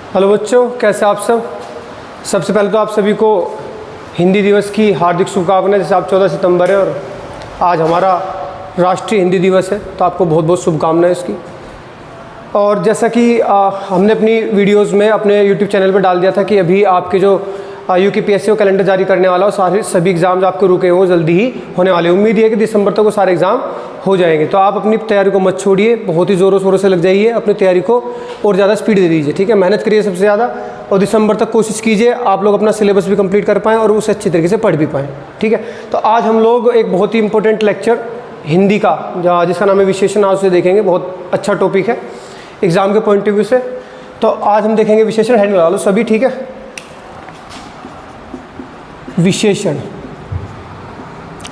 Hello बच्चों, कैसे आप सब। सबसे पहले तो आप सभी को हिंदी दिवस की हार्दिक शुभकामनाएं। जैसे आप 14 सितंबर है और आज हमारा राष्ट्रीय हिंदी दिवस है, तो आपको बहुत बहुत शुभकामनाएं इसकी। और जैसा कि हमने अपनी वीडियोस में अपने यूट्यूब चैनल पर डाल दिया था कि अभी आपके जो यूकेपीएससी को कैलेंडर जारी करने वाला हो, सभी एग्ज़ाम जो आपके रुके हुए जल्दी ही होने वाले। उम्मीद है कि दिसंबर तक वो सारे एग्ज़ाम हो जाएंगे। तो आप अपनी तैयारी को मत छोड़िए, बहुत ही ज़ोरों शोरों से लग जाइए अपनी तैयारी को और ज़्यादा स्पीड दे दीजिए, ठीक है। मेहनत करिए सबसे ज़्यादा और दिसंबर तक कोशिश कीजिए आप लोग अपना सिलेबस भी कंप्लीट कर पाएँ और उसे अच्छी तरीके से पढ़ भी पाएँ, ठीक है। तो आज हम लोग एक बहुत ही इंपॉर्टेंट लेक्चर हिंदी का जिसका नाम है विशेषण, आज उसे देखेंगे। बहुत अच्छा टॉपिक है एग्ज़ाम के पॉइंट ऑफ व्यू से। तो आज हम देखेंगे विशेषण। हेड लगा लो सभी, ठीक है। विशेषण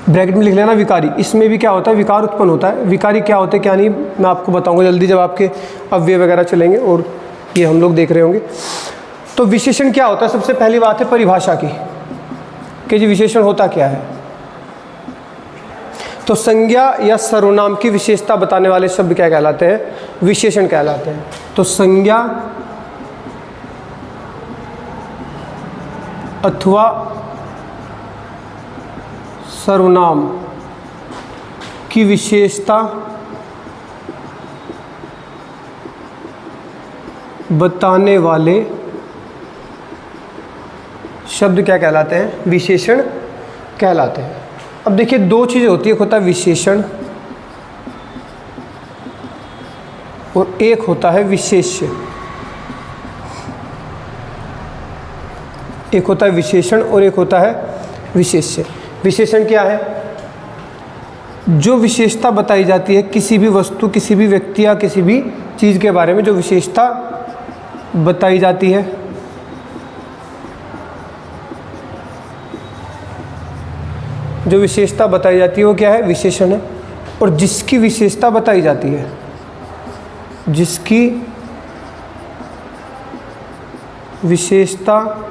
ब्रैकेट में लिख लेना विकारी। इसमें भी क्या होता है, विकार उत्पन्न होता है। विकारी क्या होते हैं क्या नहीं, मैं आपको बताऊंगा जल्दी जब आपके अव्यय वगैरह चलेंगे और ये हम लोग देख रहे होंगे। तो विशेषण क्या होता है, सबसे पहली बात है परिभाषा की कि जी विशेषण होता क्या है। तो संज्ञा या सर्वनाम की विशेषता बताने वाले शब्द क्या कहलाते हैं, विशेषण कहलाते हैं। तो संज्ञा अथवा सर्वनाम की विशेषता बताने वाले शब्द क्या कहलाते हैं, विशेषण कहलाते हैं। अब देखिए दो चीज़ें होती है, एक होता है विशेषण और एक होता है विशेष्य। एक होता है विशेषण और एक होता है विशेष्य। विशेषण क्या है, जो विशेषता बताई जाती है किसी भी वस्तु, किसी भी व्यक्ति या किसी भी चीज़ के बारे में, जो विशेषता बताई जाती है जो विशेषता बताई जाती है वो क्या है, विशेषण है। और जिसकी विशेषता बताई जाती है, जिसकी विशेषता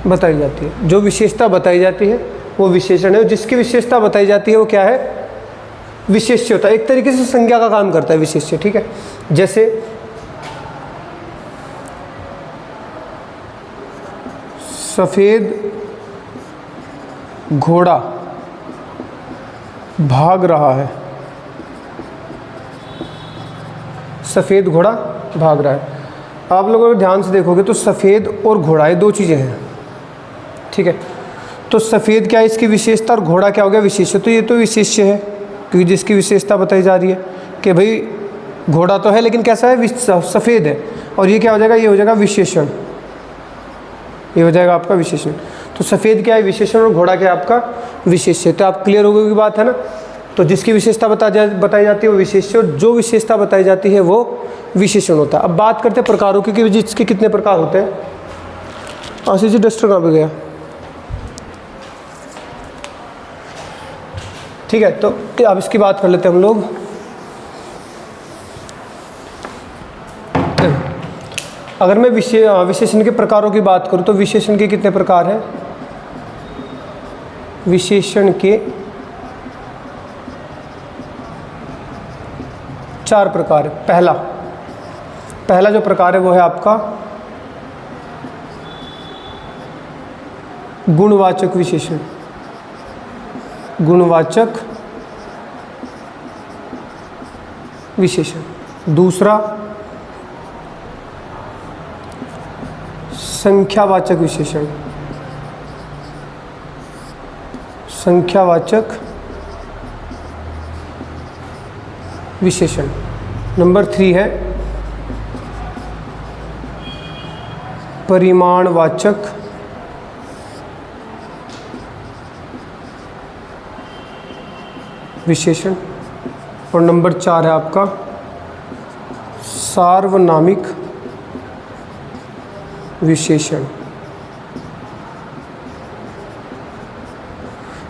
बताई जाती है, जो विशेषता बताई जाती है वो विशेषण है। और जिसकी विशेषता बताई जाती है वो क्या है, विशेष्य होता है। एक तरीके से संज्ञा का काम करता है विशेष्य, ठीक है। जैसे सफेद घोड़ा भाग रहा है। सफेद घोड़ा भाग रहा है। आप लोग अगर ध्यान से देखोगे तो सफेद और घोड़ा ये दो चीज़ें हैं, ठीक है। तो सफ़ेद क्या है इसकी विशेषता और घोड़ा क्या हो गया, विशेष्य। तो ये तो विशेष्य है क्योंकि जिसकी विशेषता बताई जा रही है कि भाई घोड़ा तो है लेकिन कैसा है, सफ़ेद है। और ये क्या हो जाएगा, ये हो जाएगा विशेषण, ये हो जाएगा आपका विशेषण। तो सफ़ेद क्या है, विशेषण, और घोड़ा क्या है आपका विशेष्य। तो आप क्लियर हो गई बात है ना। तो जिसकी विशेषता बताई जाती है वो विशेष्य और जो विशेषता बताई जाती है वो विशेषण होता है। अब बात करते हैं प्रकारों की कि जिसके कितने प्रकार होते हैं। आशीष जी डस्टर कहाँ पे गया, ठीक है। तो अब इसकी बात कर लेते हैं हम लोग। अगर मैं विशेषण के प्रकारों की बात करूं तो विशेषण के कितने प्रकार हैं, विशेषण के 4 प्रकार है। पहला जो प्रकार है वो है आपका गुणवाचक विशेषण। गुणवाचक विशेषण। दूसरा संख्यावाचक विशेषण। संख्यावाचक विशेषण। नंबर 3 है परिमाणवाचक विशेषण। और नंबर 4 है आपका सार्वनामिक विशेषण।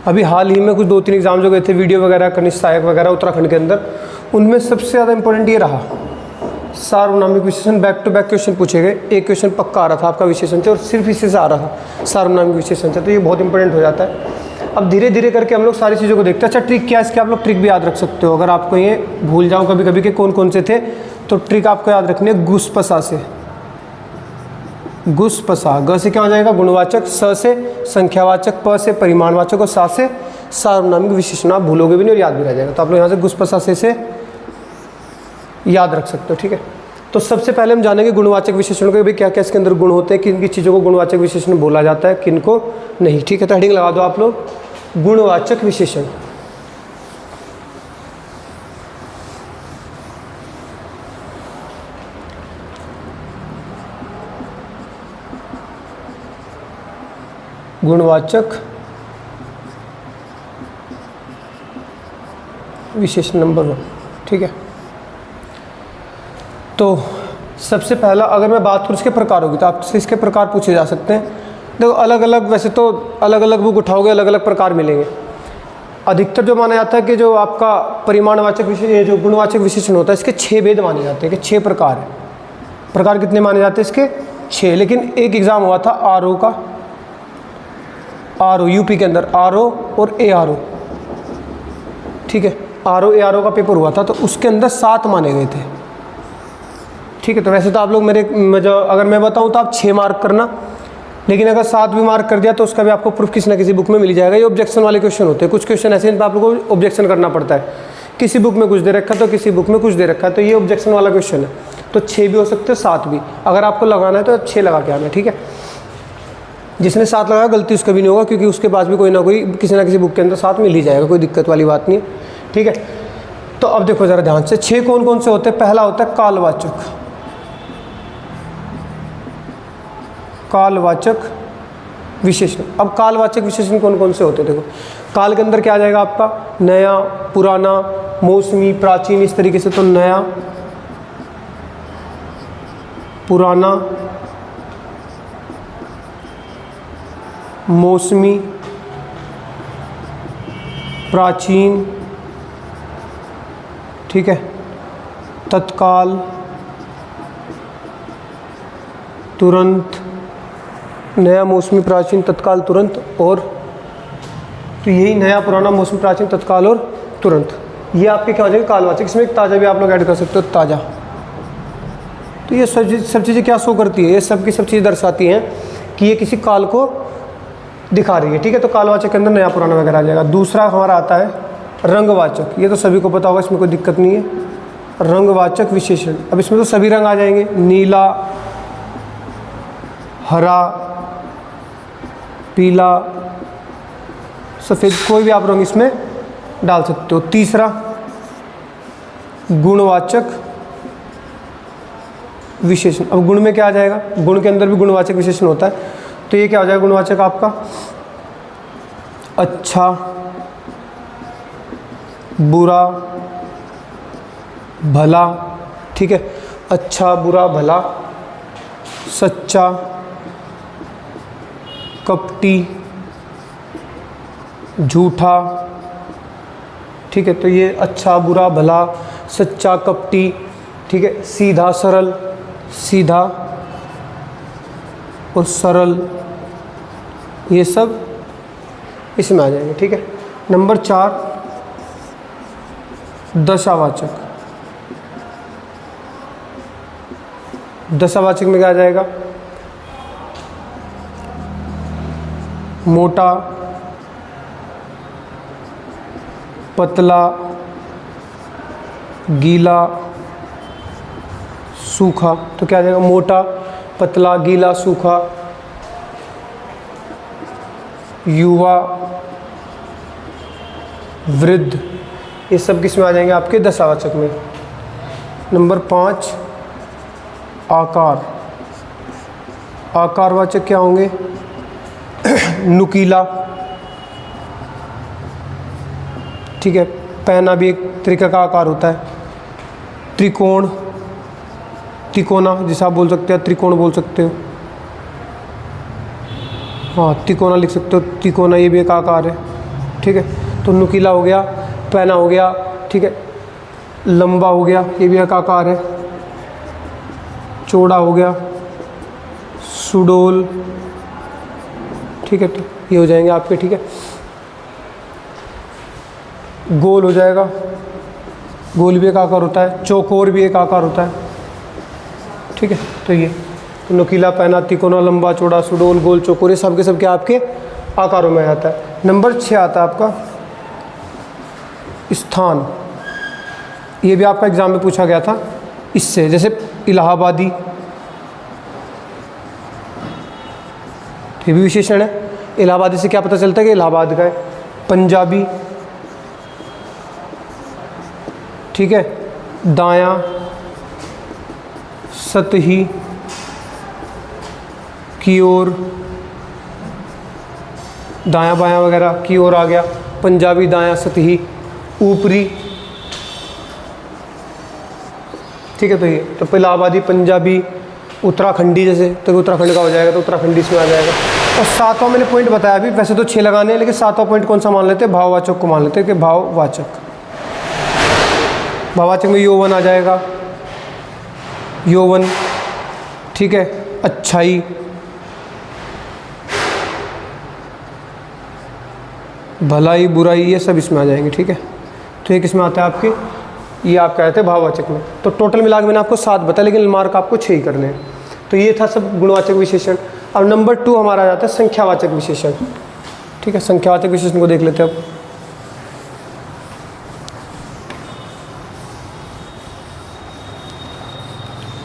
अभी हाल ही में कुछ 2-3 एग्जाम जो गए थे वीडियो वगैरह, कनिष्ठ सहायक वगैरह उत्तराखंड के अंदर, उनमें सबसे ज़्यादा इंपॉर्टेंट ये रहा सार्वनामिक विशेषण। बैक टू बैक क्वेश्चन पूछे गए, एक क्वेश्चन पक्का आ रहा था आपका विशेषण से और सिर्फ इससे आ रहा था सार्वनामिक विशेषण से, तो ये बहुत इंपॉर्टेंट हो जाता है। अब धीरे धीरे करके हम लोग सारी चीज़ों को देखते हैं। अच्छा ट्रिक क्या है इसकी, आप लोग ट्रिक भी याद रख सकते हो। अगर आपको ये भूल जाओ कभी कभी के कौन कौन से थे, तो ट्रिक आपको याद रखनी है गुस्पसा से। गुस्पसा, ग से क्या हो जाएगा गुणवाचक, स से संख्यावाचक, प से परिमाणवाचक और सा से सार्वनामिक विशेषण। आप भूलोगे भी नहीं और याद भी रह जाएगा। तो आप लोग यहाँ से गुस्पसा से याद रख सकते हो, ठीक है। तो सबसे पहले हम जानेंगे गुणवाचक विशेषण के भी क्या क्या इसके अंदर गुण होते हैं, किन किन चीज़ों को गुणवाचक विशेषण बोला जाता है, किन को नहीं, ठीक है। तो हेडिंग लगा दो आप लोग, गुणवाचक विशेषण। गुणवाचक विशेषण नंबर 1, ठीक है। तो सबसे पहला अगर मैं बात करूँ इसके प्रकारों की, तो आपसे इसके प्रकार पूछे जा सकते हैं। देखो अलग अलग, वैसे तो अलग अलग बुक उठाओगे अलग अलग प्रकार मिलेंगे। अधिकतर जो माना जाता है कि जो आपका परिमाणवाचक विशेषण, ये जो गुणवाचक विशेषण होता है, इसके 6 भेद माने जाते हैं कि 6 प्रकार है। प्रकार कितने माने जाते हैं इसके? 6। लेकिन एक एग्ज़ाम हुआ था आरओ का, आरओ यूपी के अंदर आरओ और एआरओ, ठीक है। आरओ एआरओ का पेपर हुआ था, तो उसके अंदर 7 माने गए थे, ठीक है। तो वैसे तो आप लोग अगर मैं बताऊं तो आप 6 मार्क करना, लेकिन अगर 7 भी मार्क कर दिया तो उसका भी आपको प्रूफ किसी ना किसी बुक में मिल जाएगा। ये ऑब्जेक्शन वाले क्वेश्चन होते हैं। कुछ क्वेश्चन ऐसे इन पर आप लोगों को ऑब्जेक्शन करना पड़ता है, किसी बुक में कुछ दे रखा है तो किसी बुक में कुछ दे रखा है, तो ये ऑब्जेक्शन वाला क्वेश्चन है। तो 6 भी हो सकते हैं, 7 भी। अगर आपको लगाना है तो 6 लगा के आना, ठीक है। जिसने 7 लगाया गलती उसका भी नहीं होगा, क्योंकि उसके पास भी कोई ना कोई किसी ना किसी बुक के अंदर 7 मिल ही जाएगा, कोई दिक्कत वाली बात नहीं है, ठीक है। तो अब देखो ज़रा ध्यान से, 6 कौन कौन से होते हैं। पहला होता है कालवाचक, कालवाचक विशेषण। अब कालवाचक विशेषण कौन कौन से होते हैं, देखो काल के अंदर क्या आ जाएगा आपका, नया, पुराना, मौसमी, प्राचीन, इस तरीके से। तो नया, पुराना, मौसमी, प्राचीन, ठीक है, तत्काल, तुरंत, नया, मौसमी, प्राचीन, तत्काल, तुरंत और, तो यही नया, पुराना, मौसमी, प्राचीन, तत्काल और तुरंत, ये आपके क्या हो जाएगा कालवाचक। इसमें एक ताज़ा भी आप लोग ऐड कर सकते हो, ताज़ा। तो ये सब चीज़ें क्या शो करती है, ये सब की सब चीज़ें दर्शाती हैं कि ये किसी काल को दिखा रही है, ठीक है। तो कालवाचक के अंदर नया, पुराना वगैरह आ जाएगा। दूसरा हमारा आता है रंगवाचक, ये तो सभी को पता होगा, इसमें कोई दिक्कत नहीं है। रंगवाचक विशेषण, अब इसमें तो सभी रंग आ जाएंगे, नीला, हरा, पीला, सफ़ेद, कोई भी आप रंग इसमें डाल सकते हो। तीसरा गुणवाचक विशेषण। अब गुण में क्या आ जाएगा, गुण के अंदर भी गुणवाचक विशेषण होता है। तो ये क्या हो जाएगा गुणवाचक आपका, अच्छा, बुरा, भला, ठीक है। अच्छा, बुरा, भला, सच्चा, कपटी, झूठा, ठीक है। तो ये अच्छा, बुरा, भला, सच्चा, कपटी, ठीक है। सीधा, सरल, सीधा और सरल, ये सब इसमें आ जाएंगे, ठीक है। नंबर 4 दशावाचक। दशावाचक में क्या आ जाएगा, मोटा, पतला, गीला, सूखा। तो क्या आ जाएगा, मोटा, पतला, गीला, सूखा, युवा, वृद्ध, ये सब किस में आ जाएंगे आपके दशावाचक में। नंबर 5 आकार। आकारवाचक क्या होंगे, नुकीला, ठीक है। पैना भी एक तरीका का आकार होता है। त्रिकोण, तिकोना जिसे आप बोल सकते हो, त्रिकोण बोल सकते हो, हाँ तिकोना लिख सकते हो, तिकोना ये भी एक आकार है, ठीक है। तो नुकीला हो गया, पैना हो गया, ठीक है। लंबा हो गया, ये भी एक आकार है। चौड़ा हो गया, सुडोल, ठीक है। तो ये हो जाएंगे आपके, ठीक है। गोल हो जाएगा, गोल भी एक आकार होता है, चौकोर भी एक आकार होता है, ठीक है। तो ये नुकीला, पैना, तिकोना, लंबा, चौड़ा, सुडौल, गोल, चौकोर, ये सब के सब के आपके आकारों में आता है। नंबर 6 आता है आपका स्थान। ये भी आपका एग्जाम में पूछा गया था इससे, जैसे इलाहाबादी, ये भी विशेषण है। इलाहाबादी से क्या पता चलता है कि इलाहाबाद का है। पंजाबी, ठीक है। दायां, सतही, की ओर, दायां बायां वगैरह की ओर आ गया। पंजाबी, दायां, सतही, ऊपरी, ठीक है। तो ये तो इलाहाबादी, पंजाबी, उत्तराखंडी, जैसे तो उत्तराखंड का हो जाएगा तो उत्तराखंडी इसमें आ जाएगा। और सातवां मैंने पॉइंट बताया अभी, वैसे तो 6 लगाने हैं लेकिन सातवां पॉइंट कौन सा मान लेते हैं, भाववाचक को मान लेते हैं कि भाववाचक। भाववाचक में यौवन आ जाएगा, यौवन, ठीक है। अच्छाई, भलाई, बुराई, ये सब इसमें आ जाएंगे, ठीक है। तो ये किसमें आता है आपके, ये आप कहते हैं भाववाचक में। तो टोटल मिला के मैंने आपको 7 बताया लेकिन मार्क आपको 6 ही करने हैं। तो ये था सब गुणवाचक विशेषण। अब नंबर 2 हमारा आ जाता है संख्यावाचक विशेषण, ठीक है। संख्यावाचक विशेषण को देख लेते हैं अब।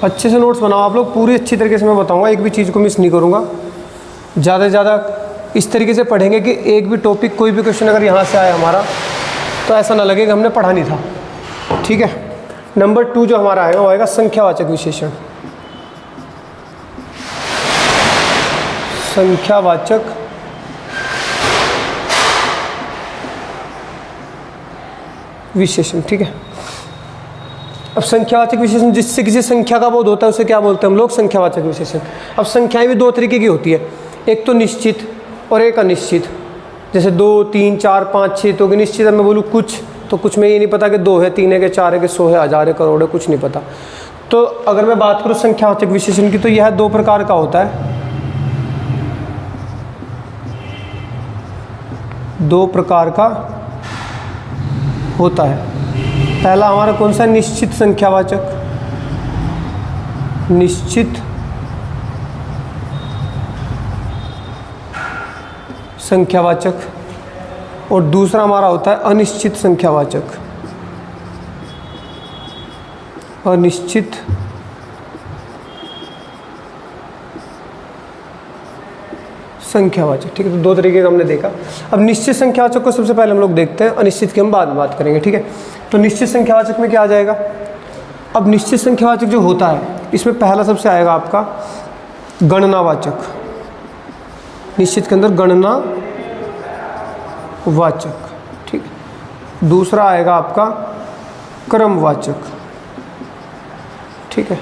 अच्छे से नोट्स बनाओ आप लोग, पूरी अच्छी तरीके से मैं बताऊंगा, एक भी चीज़ को मिस नहीं करूंगा। ज़्यादा से ज़्यादा इस तरीके से पढ़ेंगे कि एक भी टॉपिक, कोई भी क्वेश्चन अगर यहाँ से आया हमारा तो ऐसा ना लगे कि हमने पढ़ा नहीं था, ठीक है। नंबर 2 जो हमारा आएगा वो आएगा संख्यावाचक विशेषण। संख्यावाचक विशेषण, ठीक है। अब संख्यावाचक विशेषण जिससे किसी संख्या का बोध होता है उसे क्या बोलते हैं हम लोग, संख्यावाचक विशेषण। अब संख्याएं भी 2 तरीके की होती है, एक तो निश्चित और एक अनिश्चित। जैसे 2, 3, 4, 5, 6 तो निश्चित है, मैं बोलूँ कुछ, तो कुछ में ये नहीं पता कि 2 है, 3 है, कि 4 है, कि 100 है, 1000 है, करोड़ है, कुछ नहीं पता। तो अगर मैं बात करूँ संख्यावाचक विशेषण की तो यह 2 प्रकार का होता है, 2 प्रकार का होता है। पहला हमारा कौन सा, निश्चित संख्यावाचक, निश्चित संख्यावाचक, और दूसरा हमारा होता है अनिश्चित संख्यावाचक, अनिश्चित संख्यावाचक, ठीक है। तो 2 तरीके का हमने देखा। अब निश्चित संख्यावाचक को सबसे पहले हम लोग देखते हैं, अनिश्चित की हम बाद में बात करेंगे, ठीक है। तो निश्चित संख्यावाचक में क्या आ जाएगा, अब निश्चित संख्यावाचक जो होता है इसमें पहला सबसे आएगा आपका गणनावाचक, निश्चित के अंदर गणना वाचक, ठीक है। दूसरा आएगा आपका क्रमवाचक, ठीक है,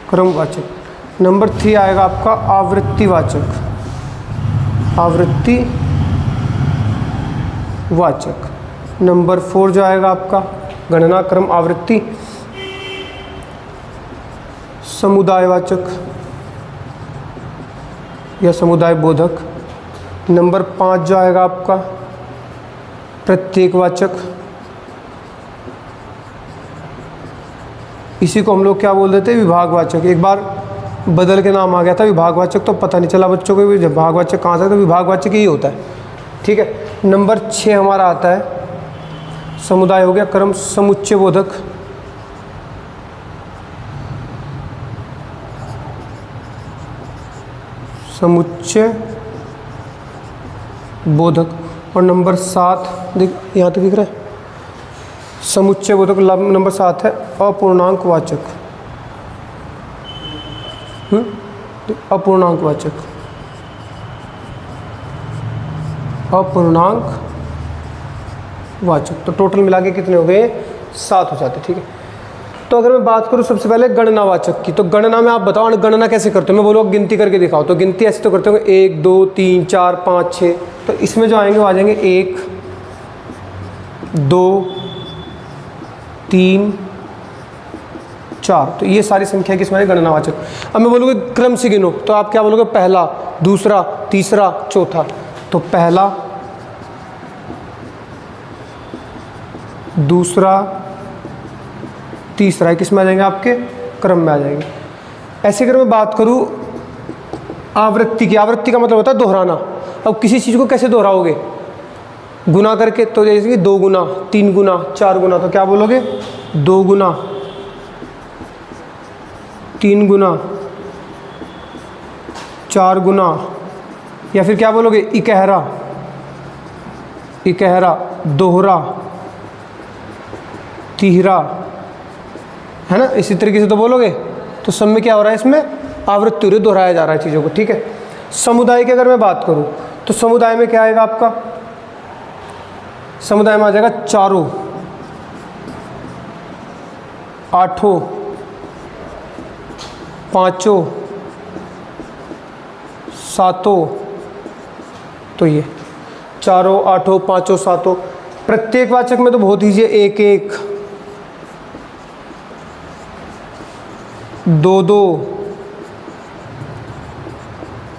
क्रमवाचक। नंबर 3 आएगा आपका आवृत्तिवाचक, आवृत्ति वाचक। नंबर 4 जो आएगा आपका गणना, क्रम, आवृत्ति, समुदायवाचक या समुदाय बोधक। नंबर 5 जो आएगा आपका प्रत्येकवाचक, इसी को हम लोग क्या बोल देते हैं, विभागवाचक। एक बार बदल के नाम आ गया था विभागवाचक, तो पता नहीं चला बच्चों को विभागवाचक कहाँ से, तो विभागवाचक ही होता है, ठीक है। नंबर 6 हमारा आता है समुदाय हो गया, क्रम, समुच्चय बोधक, समुच्चय बोधक। और नंबर 7 देख, यहाँ तो दिख रहा है, समुच्चय बोधक। नंबर 7 है अपूर्णांकवाचक, अपूर्णांकवाचक, अपूर्णांक वाचक। तो टोटल मिला के कितने हो गए, 7 हो जाते, ठीक है। तो अगर मैं बात करूँ सबसे पहले गणनावाचक की, तो गणना में आप बताओ गणना कैसे करते हो, मैं बोलूँ गिनती करके दिखाओ, तो गिनती ऐसे तो करते होंगे 1, 2, 3, 4, 5, 6। तो इसमें जो आएंगे वो आ जाएंगे 1, 2, 3, 4। तो ये सारी संख्या किसमें है, गणनावाचक। अब मैं बोलूँगा क्रम से गिनो, तो आप क्या बोलोगे, पहला, दूसरा, तीसरा, चौथा। तो पहला, दूसरा, तीसरा, किस में आ जाएंगे आपके क्रम में आ जाएंगे। ऐसे अगर मैं बात करूँ आवृत्ति की, आवृत्ति का मतलब होता है दोहराना। अब किसी चीज़ को कैसे दोहराओगे, गुना करके, तो जैसे कि 2 गुना, 3 गुना, 4 गुना, तो क्या बोलोगे 2 गुना, 3 गुना, 4 गुना, या फिर क्या बोलोगे इकहरा, इकहरा, दोहरा, तिहरा, है ना, इसी तरीके से तो बोलोगे। तो सब में क्या हो रहा है, इसमें आवृत्ति हो रही है, दोहराया जा रहा है चीज़ों को, ठीक है। समुदाय की अगर मैं बात करूं तो समुदाय में क्या आएगा आपका, समुदाय में आ जाएगा 4, 8, 5, 7, तो ये 4, 8, 5, 7। प्रत्येक वाचक में तो बहुत ईजी है, 1, 1, 2, 2,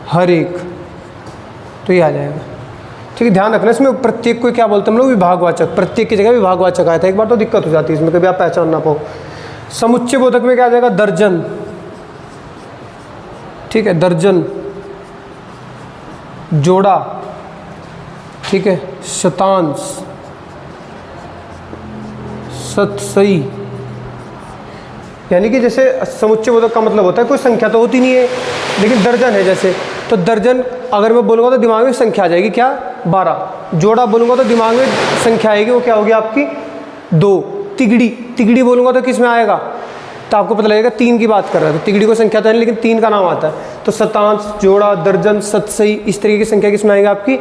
हर एक, तो ये आ जाएगा, ठीक है। ध्यान रखना इसमें प्रत्येक को क्या बोलते हैं हम लोग, विभागवाचक। प्रत्येक की जगह विभागवाचक आया था एक बार, तो दिक्कत हो जाती है इसमें, कभी आप पहचान ना पाओ। समुच्चय बोधक में क्या आ जाएगा, दर्जन, ठीक है, दर्जन, जोड़ा, ठीक है, शतांश, सतसई। यानी कि जैसे समुच्चय बोधक का मतलब होता है कोई संख्या तो होती नहीं है, लेकिन दर्जन है जैसे, तो दर्जन अगर मैं बोलूँगा तो दिमाग में संख्या आ जाएगी क्या, 12। जोड़ा बोलूँगा तो दिमाग में संख्या आएगी, वो क्या होगी आपकी 2। तिगड़ी, तिगड़ी बोलूँगा तो किस में आएगा, तो आपको पता लगेगा 3 की बात कर रहा है, तो तिगड़ी को संख्या तो है लेकिन 3 का नाम आता है। तो शतांश, जोड़ा, दर्जन, सतसई, इस तरीके की संख्या किस में आएगी आपकी,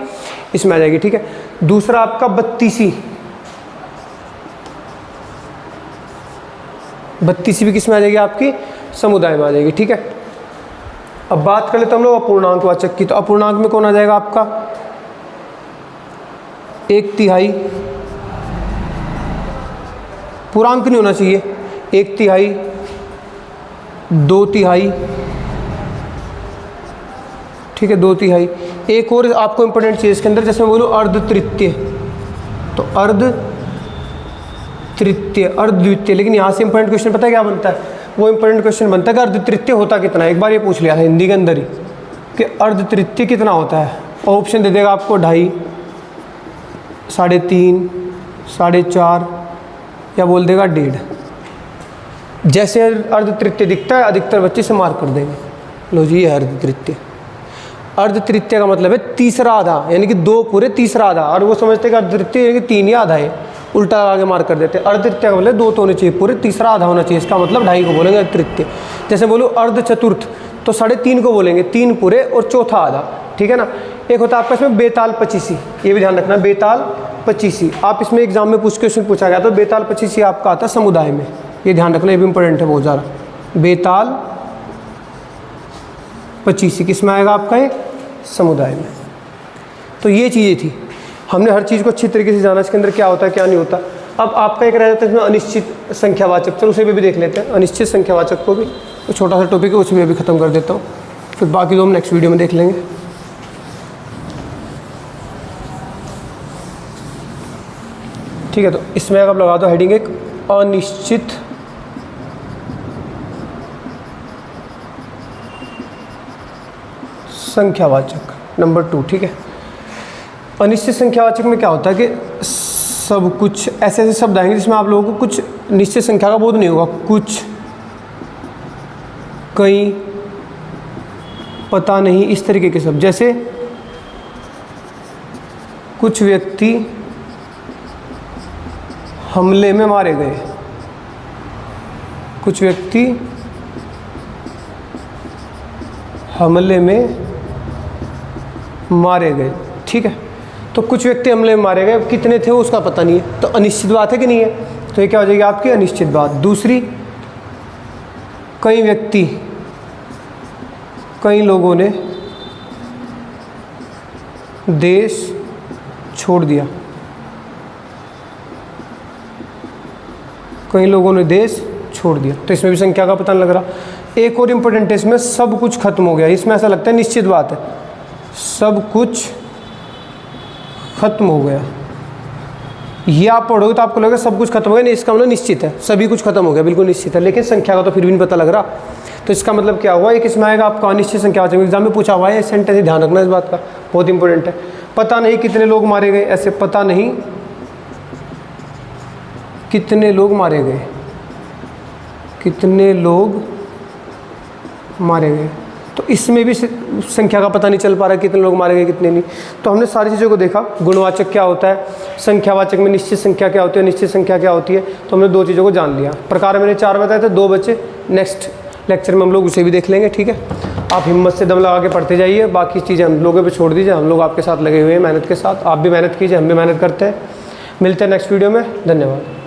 इसमें आ जाएगी, ठीक है। दूसरा आपका 32, 32 भी किस में आ जाएगी आपकी, समुदाय में आ जाएगी, ठीक है। अब बात कर लेते हम लोग अपूर्णांकवाचक की। तो अपूर्णांक में कौन आ जाएगा आपका, 1/3, पूर्णांक नहीं होना चाहिए, 1/3, 2/3, ठीक है, 2/3। एक और आपको इंपॉर्टेंट चीज़ इसके अंदर, जैसे मैं बोलूँ अर्ध तृतीय, तो अर्ध तृतीय, अर्ध द्वितीय। लेकिन यहाँ से इंपॉर्टेंट क्वेश्चन पता है क्या बनता है, वो इंपॉर्टेंट क्वेश्चन बनता है कि अर्ध तृतीय होता कितना है। एक बार ये पूछ लिया था हिंदी के अंदर ही कि अर्ध तृतीय कितना होता है, ऑप्शन दे देगा आपको 2.5, 3.5, 4.5, या बोल देगा 1.5। जैसे अर्ध तृतीय दिखता है अधिकतर बच्चे से मार्क कर देंगे, लो जी ये अर्ध तृतीय। अर्ध तृतीय का मतलब है तीसरा आधा, यानी कि 2 पूरे तीसरा आधा, और वो समझते हैं कि अर्ध तृतीय यानी कि 3 ही आधा है, उल्टा आगे मार्क कर देते हैं। अर्ध तृतीय का मतलब 2 तो होने चाहिए पूरे, तीसरा आधा होना चाहिए, इसका मतलब 2.5 को बोलेंगे अर्ध तृतीय। जैसे बोलो अर्ध चतुर्थ, तो 3.5 को बोलेंगे, 3 पूरे और चौथा आधा, ठीक है ना। एक होता है आपका इसमें बेताल पचीसी, ये भी ध्यान रखना, बेताल पचीसी। आप इसमें एग्जाम में क्वेश्चन पूछा गया तो बेताल पचीसी आपका आता है समुदाय में, ये ध्यान रखना, ये भी इंपॉर्टेंट है बहुत ज़्यादा। बेताल पचीसी किस में आएगा आपका, ये समुदाय में। तो ये चीज़ें थी, हमने हर चीज़ को अच्छी तरीके से जाना, इसके अंदर क्या होता है क्या नहीं होता। अब आपका एक रह जाता है इसमें अनिश्चित संख्यावाचक, चलो उसे भी देख लेते हैं। अनिश्चित संख्यावाचक को भी, तो छोटा सा टॉपिक है, उसे भी अभी ख़त्म कर देता हूँ, फिर बाकी 2 हम नेक्स्ट वीडियो में देख लेंगे। ठीक है, तो इसमें आप लगा दो हेडिंग एक अनिश्चित संख्यावाचक नंबर 2, ठीक है। अनिश्चित संख्यावाचक में क्या होता है कि सब कुछ ऐसे ऐसे शब्द आएंगे जिसमें आप लोगों को कुछ निश्चित संख्या का बोध नहीं होगा, कुछ, कई, पता नहीं, इस तरीके के शब्द। जैसे कुछ व्यक्ति हमले में मारे गए, कुछ व्यक्ति हमले में मारे गए, ठीक है। तो कुछ व्यक्ति हमले में मारे गए, कितने थे उसका पता नहीं है, तो अनिश्चित बात है कि नहीं है, तो ये क्या हो जाएगी आपकी अनिश्चित बात। दूसरी, कई व्यक्ति, कई लोगों ने देश छोड़ दिया, कई लोगों ने देश छोड़ दिया, तो इसमें भी संख्या का पता नहीं लग रहा। एक और इम्पोर्टेंट है इसमें, सब कुछ खत्म हो गया, इसमें ऐसा लगता है निश्चित बात है, सब कुछ खत्म हो गया, ये आप पढ़ोगे तो आपको लगेगा सब कुछ खत्म हो गया, नहीं इसका मतलब निश्चित है, सभी कुछ खत्म हो गया, बिल्कुल निश्चित है, लेकिन संख्या का तो फिर भी नहीं पता लग रहा। तो इसका मतलब क्या हुआ, एक इसमें आएगा आपका अनिश्चित संख्यावाचक, एग्जाम में पूछा हुआ है, सेंटेंस ध्यान रखना इस बात का, बहुत इंपॉर्टेंट है। पता नहीं कितने लोग मारे गए, ऐसे पता नहीं कितने लोग मारे गए, कितने लोग मारे गए, तो इसमें भी संख्या का पता नहीं चल पा रहा है, कितने लोग मारे गए कितने नहीं। तो हमने सारी चीज़ों को देखा, गुणवाचक क्या होता है, संख्यावाचक में निश्चित संख्या क्या होती है, निश्चित संख्या क्या होती है, तो हमने 2 चीज़ों को जान लिया। प्रकार मैंने 4 बताए थे, 2 बचे, नेक्स्ट लेक्चर में हम लोग उसे भी देख लेंगे, ठीक है। आप हिम्मत से दम लगा के पढ़ते जाइए, बाकी चीज़ें हम लोगों पे छोड़ दीजिए, हम लोग आपके साथ लगे हुए हैं मेहनत के साथ, आप भी मेहनत कीजिए, हम भी मेहनत करते हैं। मिलते हैं नेक्स्ट वीडियो में, धन्यवाद।